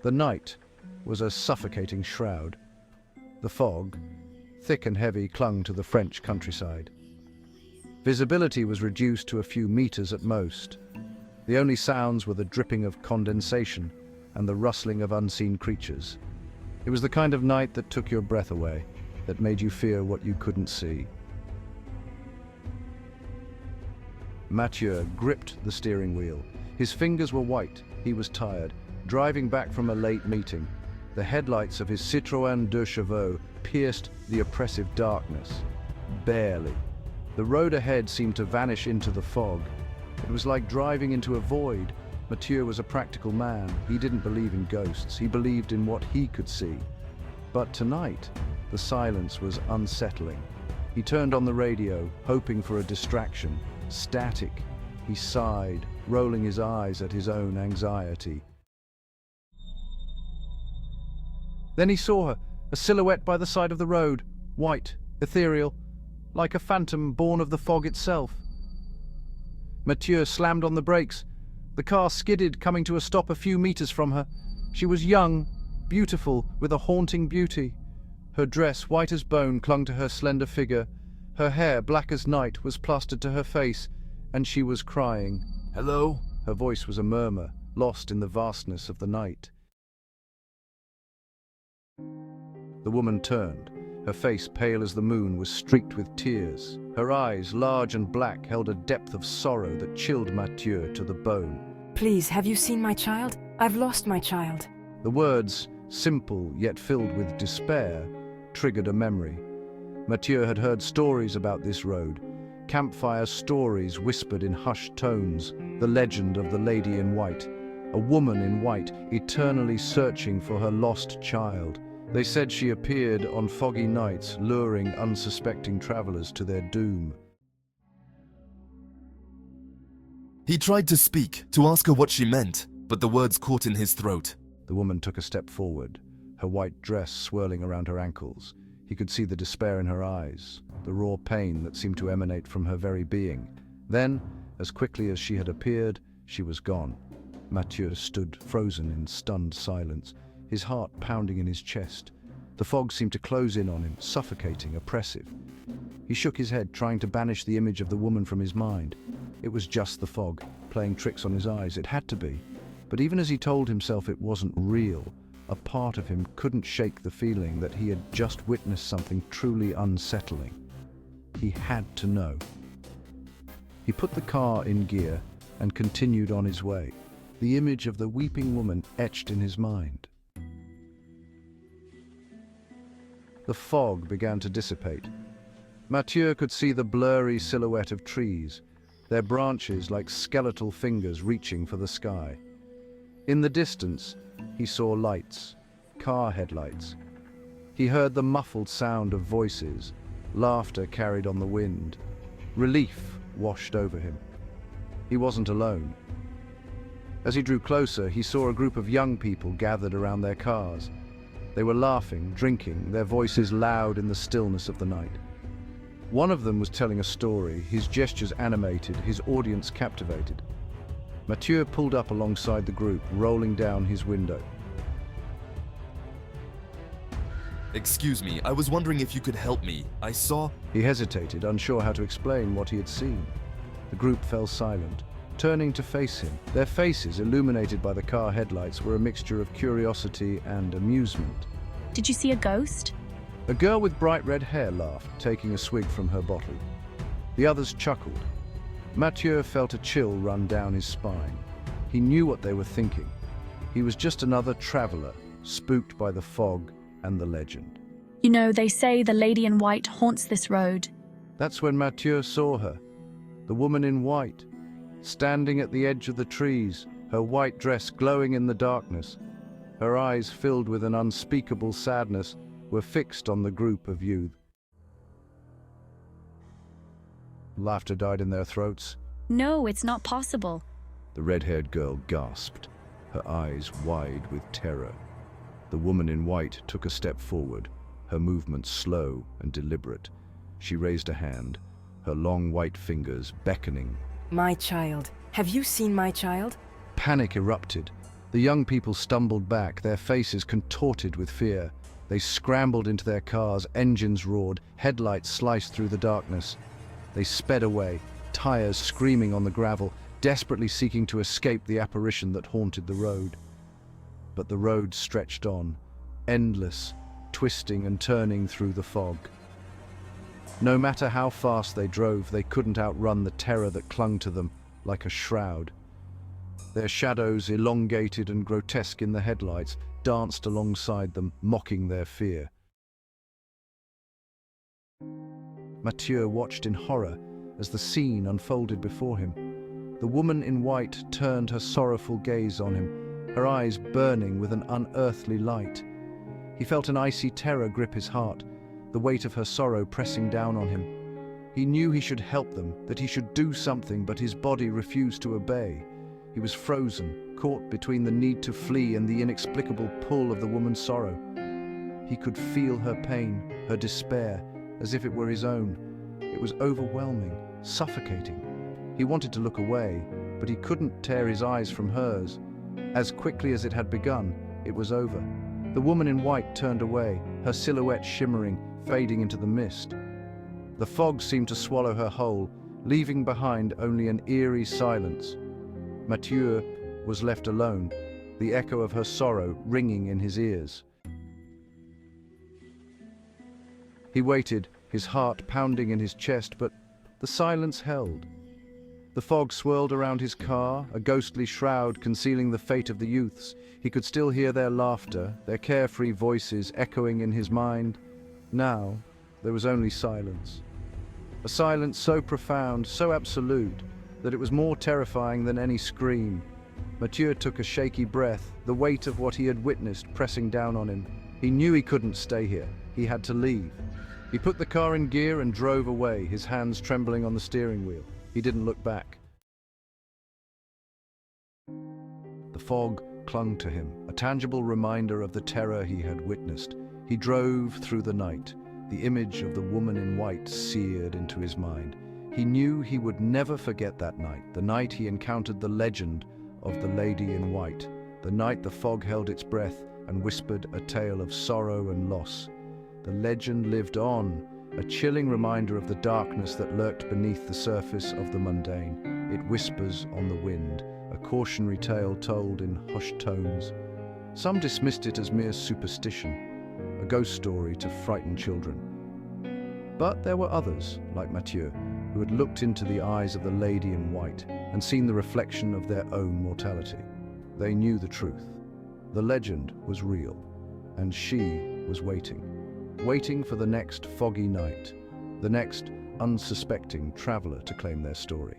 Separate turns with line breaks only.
The night was a suffocating shroud. The fog, thick and heavy, clung to the French countryside. Visibility was reduced to a few meters at most. The only sounds were the dripping of condensation and the rustling of unseen creatures. It was the kind of night that took your breath away, that made you fear what you couldn't see. Mathieu gripped the steering wheel. His fingers were white. He was tired, driving back from a late meeting. The headlights of his Citroën 2 Chevaux pierced the oppressive darkness. Barely. The road ahead seemed to vanish into the fog. It was like driving into a void. Mathieu was a practical man. He didn't believe in ghosts. He believed in what he could see. But tonight, the silence was unsettling. He turned on the radio, hoping for a distraction. Static. He sighed, rolling his eyes at his own anxiety. Then he saw her, a silhouette by the side of the road, white, ethereal, like a phantom born of the fog itself. Mathieu slammed on the brakes. The car skidded, coming to a stop a few meters from her. She was young, beautiful, with a haunting beauty. Her dress, white as bone, clung to her slender figure. Her hair, black as night, was plastered to her face, and she was crying.
"Hello?"
Her voice was a murmur, lost in the vastness of the night. The woman turned. Her face, pale as the moon, was streaked with tears. Her eyes, large and black, held a depth of sorrow that chilled Mathieu to the bone.
"Please, have you seen my child? I've lost my child."
The words, simple yet filled with despair, triggered a memory. Mathieu had heard stories about this road, campfire stories whispered in hushed tones, the legend of the lady in white, a woman in white eternally searching for her lost child. They said she appeared on foggy nights, luring unsuspecting travelers to their doom.
He tried to speak, to ask her what she meant, but the words caught in his throat.
The woman took a step forward, her white dress swirling around her ankles. He could see the despair in her eyes, the raw pain that seemed to emanate from her very being. Then, as quickly as she had appeared, she was gone. Mathieu stood frozen in stunned silence, his heart pounding in his chest. The fog seemed to close in on him, suffocating, oppressive. He shook his head, trying to banish the image of the woman from his mind. It was just the fog, playing tricks on his eyes. It had to be. But even as he told himself it wasn't real, a part of him couldn't shake the feeling that he had just witnessed something truly unsettling. He had to know. He put the car in gear and continued on his way, the image of the weeping woman etched in his mind. The fog began to dissipate. Mathieu could see the blurry silhouette of trees, their branches like skeletal fingers reaching for the sky. In the distance, he saw lights, car headlights. He heard the muffled sound of voices, laughter carried on the wind. Relief washed over him. He wasn't alone. As he drew closer, he saw a group of young people gathered around their cars. They were laughing, drinking, their voices loud in the stillness of the night. One of them was telling a story, his gestures animated, his audience captivated. Mathieu pulled up alongside the group, rolling down his window.
"Excuse me, I was wondering if you could help me. I saw..."
He hesitated, unsure how to explain what he had seen. The group fell silent, turning to face him. Their faces, illuminated by the car headlights, were a mixture of curiosity and amusement.
"Did you see a ghost?"
A girl with bright red hair laughed, taking a swig from her bottle. The others chuckled. Mathieu felt a chill run down his spine. He knew what they were thinking. He was just another traveler, spooked by the fog and the legend.
"You know, they say the lady in white haunts this road."
That's when Mathieu saw her, the woman in white, standing at the edge of the trees, her white dress glowing in the darkness. Her eyes, filled with an unspeakable sadness, were fixed on the group of youth. Laughter died in their throats.
"No, it's not possible."
The red-haired girl gasped, her eyes wide with terror. The woman in white took a step forward, her movements slow and deliberate. She raised a hand, her long white fingers beckoning.
"My child. Have you seen my child?"
Panic erupted. The young people stumbled back, their faces contorted with fear. They scrambled into their cars, engines roared, headlights sliced through the darkness. They sped away, tires screaming on the gravel, desperately seeking to escape the apparition that haunted the road. But the road stretched on, endless, twisting and turning through the fog. No matter how fast they drove, they couldn't outrun the terror that clung to them like a shroud. Their shadows, elongated and grotesque in the headlights, danced alongside them, mocking their fear. Mathieu watched in horror as the scene unfolded before him. The woman in white turned her sorrowful gaze on him, her eyes burning with an unearthly light. He felt an icy terror grip his heart, the weight of her sorrow pressing down on him. He knew he should help them, that he should do something, but his body refused to obey. He was frozen, caught between the need to flee and the inexplicable pull of the woman's sorrow. He could feel her pain, her despair, as if it were his own. It was overwhelming, suffocating. He wanted to look away, but he couldn't tear his eyes from hers. As quickly as it had begun, it was over. The woman in white turned away, her silhouette shimmering, fading into the mist. The fog seemed to swallow her whole, leaving behind only an eerie silence. Mathieu was left alone, the echo of her sorrow ringing in his ears. He waited, his heart pounding in his chest, but the silence held. The fog swirled around his car, a ghostly shroud concealing the fate of the youths. He could still hear their laughter, their carefree voices echoing in his mind. Now, there was only silence. A silence so profound, so absolute, that it was more terrifying than any scream. Mathieu took a shaky breath, the weight of what he had witnessed pressing down on him. He knew he couldn't stay here. He had to leave. He put the car in gear and drove away, his hands trembling on the steering wheel. He didn't look back. The fog clung to him, a tangible reminder of the terror he had witnessed. He drove through the night. The image of the woman in white seared into his mind. He knew he would never forget that night, the night he encountered the legend of the lady in white, the night the fog held its breath and whispered a tale of sorrow and loss. The legend lived on, a chilling reminder of the darkness that lurked beneath the surface of the mundane. It whispers on the wind, a cautionary tale told in hushed tones. Some dismissed it as mere superstition, a ghost story to frighten children. But there were others, like Mathieu, who had looked into the eyes of the lady in white and seen the reflection of their own mortality. They knew the truth. The legend was real, and she was waiting for the next foggy night, the next unsuspecting traveler to claim their story.